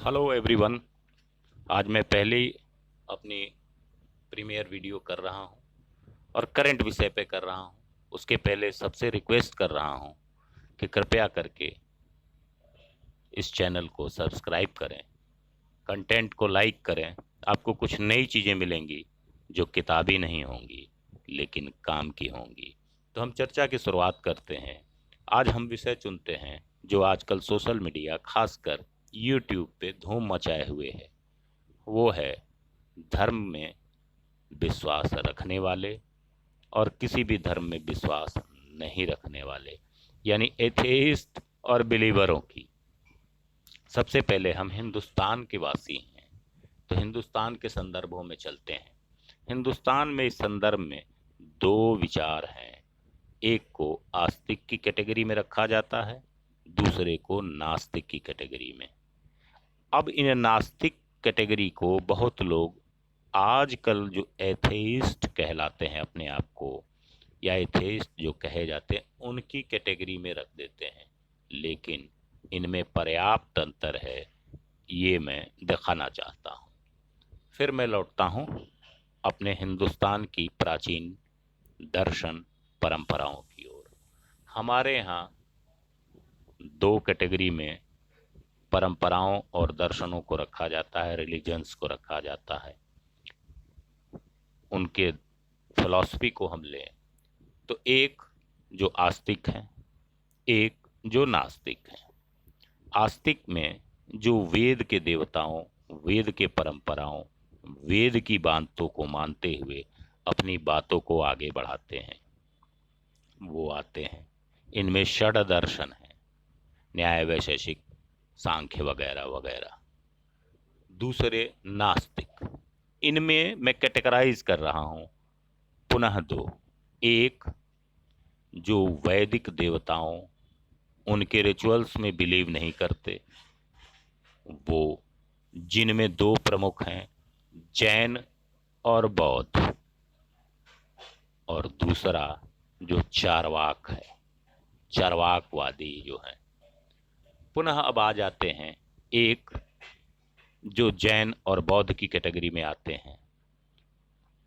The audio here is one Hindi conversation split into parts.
Hello everyone. आज मैं पहली अपनी प्रीमियर वीडियो कर रहा हूं और करंट विषय पे कर रहा हूं। उसके पहले सबसे रिक्वेस्ट कर रहा हूं कि कृपया करके इस चैनल को सब्सक्राइब करें, कंटेंट को लाइक करें। आपको कुछ नई चीज़ें मिलेंगी जो किताबी नहीं होंगी लेकिन काम की होंगी। तो हम चर्चा की शुरुआत करते हैं। आज हम विषय चुनते हैं जो आजकल सोशल मीडिया खासकर यूट्यूब पे धूम मचाए हुए है। वो है धर्म में विश्वास रखने वाले और किसी भी धर्म में विश्वास नहीं रखने वाले, यानी एथेइस्ट और बिलीवरों की। सबसे पहले हम हिंदुस्तान के वासी हैं तो हिंदुस्तान के संदर्भों में चलते हैं। हिंदुस्तान में इस संदर्भ में दो विचार हैं। एक को आस्तिक की कैटेगरी में रखा जाता है, दूसरे को नास्तिक की कैटेगरी में। अब इन नास्तिक कैटेगरी को बहुत लोग आजकल जो एथेइस्ट कहलाते हैं अपने आप को, या एथेइस्ट जो कहे जाते हैं, उनकी कैटेगरी में रख देते हैं। लेकिन इनमें पर्याप्त अंतर है, ये मैं दिखाना चाहता हूँ। फिर मैं लौटता हूँ अपने हिंदुस्तान की प्राचीन दर्शन परंपराओं की ओर। हमारे यहाँ दो कैटेगरी में परंपराओं और दर्शनों को रखा जाता है, रिलीजन्स को रखा जाता है। उनके फिलॉसफी को हम लें तो एक जो आस्तिक हैं, एक जो नास्तिक हैं। आस्तिक में जो वेद के देवताओं, वेद के परंपराओं, वेद की बातों को मानते हुए अपनी बातों को आगे बढ़ाते हैं, वो आते हैं। इनमें षड दर्शन है, न्याय वैशेषिक, सांख्य वगैरह वगैरह। दूसरे नास्तिक, इनमें मैं कैटेगराइज कर रहा हूं पुनः दो। एक जो वैदिक देवताओं, उनके रिचुअल्स में बिलीव नहीं करते, वो जिनमें दो प्रमुख हैं, जैन और बौद्ध। और दूसरा जो चारवाक है, चारवाकवादी जो हैं। पुनः अब आ जाते हैं एक जो जैन और बौद्ध की कैटेगरी में आते हैं।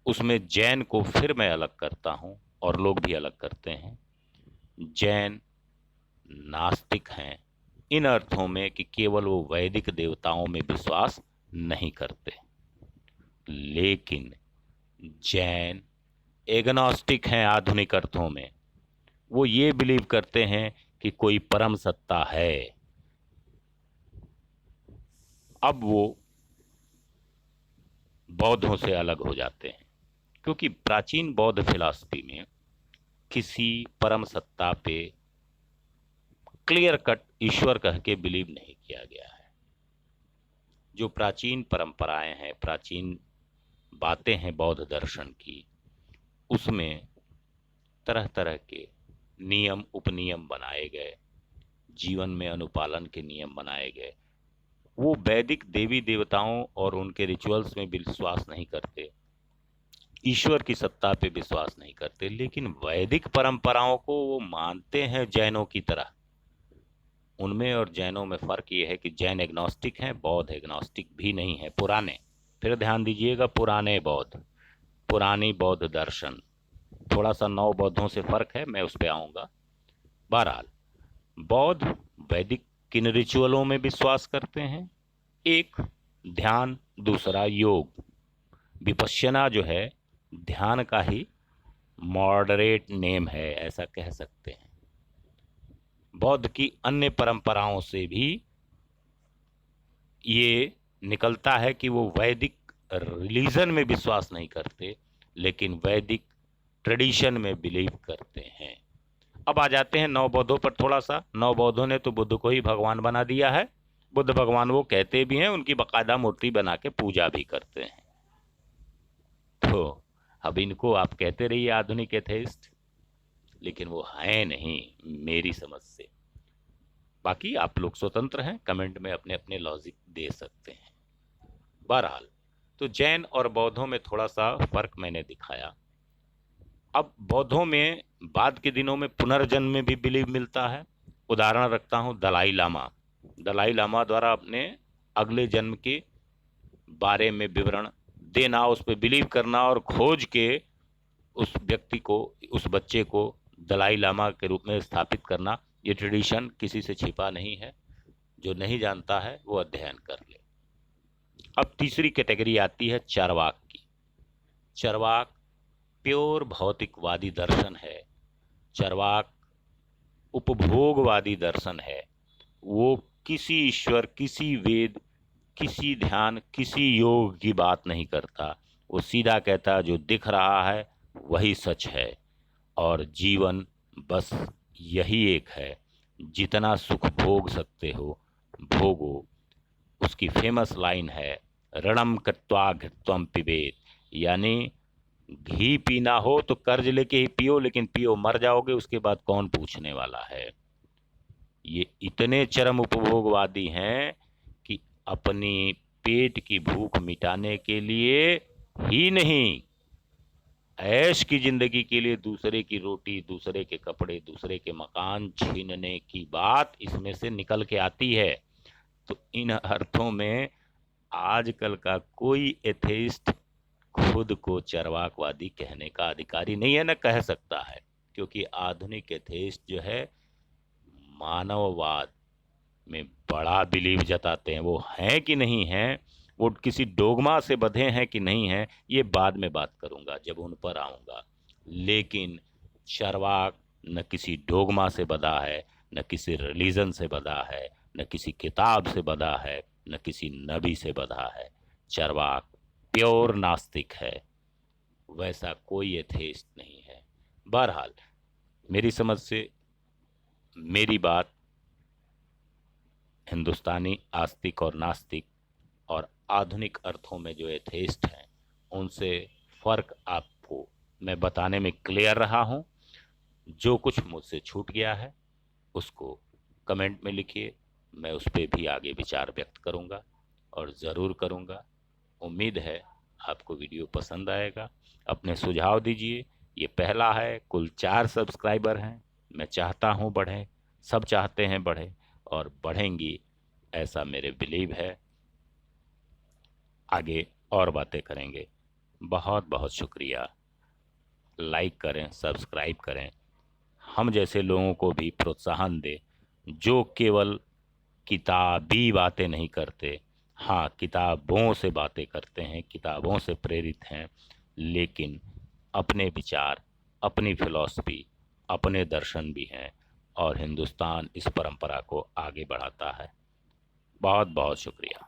उसमें जैन को फिर मैं अलग करता हूं और लोग भी अलग करते हैं। जैन नास्तिक हैं इन अर्थों में कि केवल वो वैदिक देवताओं में विश्वास नहीं करते, लेकिन जैन एग्नोस्टिक हैं आधुनिक अर्थों में। वो ये बिलीव करते हैं कि कोई परम सत्ता है। अब वो बौद्धों से अलग हो जाते हैं, क्योंकि प्राचीन बौद्ध फिलॉसफी में किसी परम सत्ता पे क्लियर कट ईश्वर कह के बिलीव नहीं किया गया है। जो प्राचीन परंपराएं हैं, प्राचीन बातें हैं बौद्ध दर्शन की, उसमें तरह तरह के नियम उपनियम बनाए गए, जीवन में अनुपालन के नियम बनाए गए। वो वैदिक देवी देवताओं और उनके रिचुअल्स में विश्वास नहीं करते, ईश्वर की सत्ता पे विश्वास नहीं करते, लेकिन वैदिक परंपराओं को वो मानते हैं जैनों की तरह। उनमें और जैनों में फ़र्क ये है कि जैन एग्नोस्टिक हैं, बौद्ध एग्नोस्टिक भी नहीं है। पुराने, फिर ध्यान दीजिएगा, पुराने बौद्ध, पुरानी बौद्ध दर्शन। थोड़ा सा नौ बौद्धों से फ़र्क है, मैं उस पर आऊँगा। बहरहाल बौद्ध वैदिक किन रिचुअलों में विश्वास करते हैं? एक ध्यान, दूसरा योग। विपश्यना जो है ध्यान का ही मॉडरेट नेम है, ऐसा कह सकते हैं। बौद्ध की अन्य परंपराओं से भी ये निकलता है कि वो वैदिक रिलीजन में विश्वास नहीं करते, लेकिन वैदिक ट्रेडिशन में बिलीव करते हैं। अब आ जाते हैं नौ बौद्धों पर थोड़ा सा। नौ बौद्धों ने तो बुद्ध को ही भगवान बना दिया है। बुद्ध भगवान वो कहते भी हैं, उनकी बाकायदा मूर्ति बना के पूजा भी करते हैं। तो अब इनको आप कहते रहिए आधुनिक एथेइस्ट, लेकिन वो हैं नहीं मेरी समझ से। बाकी आप लोग स्वतंत्र हैं, कमेंट में अपने अपने लॉजिक दे सकते हैं। बहरहाल तो जैन और बौद्धों में थोड़ा सा फर्क मैंने दिखाया। अब बौद्धों में बाद के दिनों में पुनर्जन्म में भी बिलीव मिलता है। उदाहरण रखता हूँ दलाई लामा। दलाई लामा द्वारा अपने अगले जन्म के बारे में विवरण देना, उस पर बिलीव करना और खोज के उस व्यक्ति को, उस बच्चे को दलाई लामा के रूप में स्थापित करना, ये ट्रेडिशन किसी से छिपा नहीं है। जो नहीं जानता है वो अध्ययन कर ले। अब तीसरी कैटेगरी आती है चार्वाक की। चार्वाक प्योर भौतिकवादी दर्शन है। चार्वाक उपभोगवादी दर्शन है। वो किसी ईश्वर, किसी वेद, किसी ध्यान, किसी योग की बात नहीं करता। वो सीधा कहता जो दिख रहा है वही सच है और जीवन बस यही एक है, जितना सुख भोग सकते हो भोगो। उसकी फेमस लाइन है रणम कृत्वा घृत्वम पिबेत, यानी घी पीना हो तो कर्ज लेके ही पियो, लेकिन पियो मर जाओगे, उसके बाद कौन पूछने वाला है। ये इतने चरम उपभोगवादी हैं कि अपनी पेट की भूख मिटाने के लिए ही नहीं, ऐश की जिंदगी के लिए दूसरे की रोटी, दूसरे के कपड़े, दूसरे के मकान छीनने की बात इसमें से निकल के आती है। तो इन अर्थों में आजकल का कोई एथेइस्ट खुद को चरवाकवादी कहने का अधिकारी नहीं है, न कह सकता है, क्योंकि आधुनिक एथेइस्ट जो है मानववाद में बड़ा बिलीव जताते हैं। वो हैं कि नहीं हैं, वो किसी डोगमा से बंधे हैं कि नहीं हैं, ये बाद में बात करूंगा जब उन पर आऊंगा। लेकिन चार्वाक न किसी डोगमा से बंधा है, न किसी रिलीजन से बंधा है, न किसी किताब से बंधा है, न किसी नबी से बंधा है। चार्वाक प्योर नास्तिक है, वैसा कोई एथेइस्ट नहीं है। बहरहाल मेरी समझ से मेरी बात हिंदुस्तानी आस्तिक और नास्तिक और आधुनिक अर्थों में जो एथेइस्ट हैं उनसे फ़र्क आपको मैं बताने में क्लियर रहा हूं। जो कुछ मुझसे छूट गया है उसको कमेंट में लिखिए, मैं उस पर भी आगे विचार व्यक्त करूंगा और ज़रूर करूंगा। उम्मीद है आपको वीडियो पसंद आएगा। अपने सुझाव दीजिए। ये पहला है, कुल 4 सब्सक्राइबर हैं। मैं चाहता हूँ बढ़ें, सब चाहते हैं बढ़े और बढ़ेंगी, ऐसा मेरे बिलीव है। आगे और बातें करेंगे। बहुत बहुत शुक्रिया। लाइक करें, सब्सक्राइब करें, हम जैसे लोगों को भी प्रोत्साहन दें जो केवल किताबी बातें नहीं करते। हाँ, किताबों से बातें करते हैं, किताबों से प्रेरित हैं, लेकिन अपने विचार, अपनी फिलॉसफी, अपने दर्शन भी हैं और हिंदुस्तान इस परंपरा को आगे बढ़ाता है। बहुत बहुत शुक्रिया।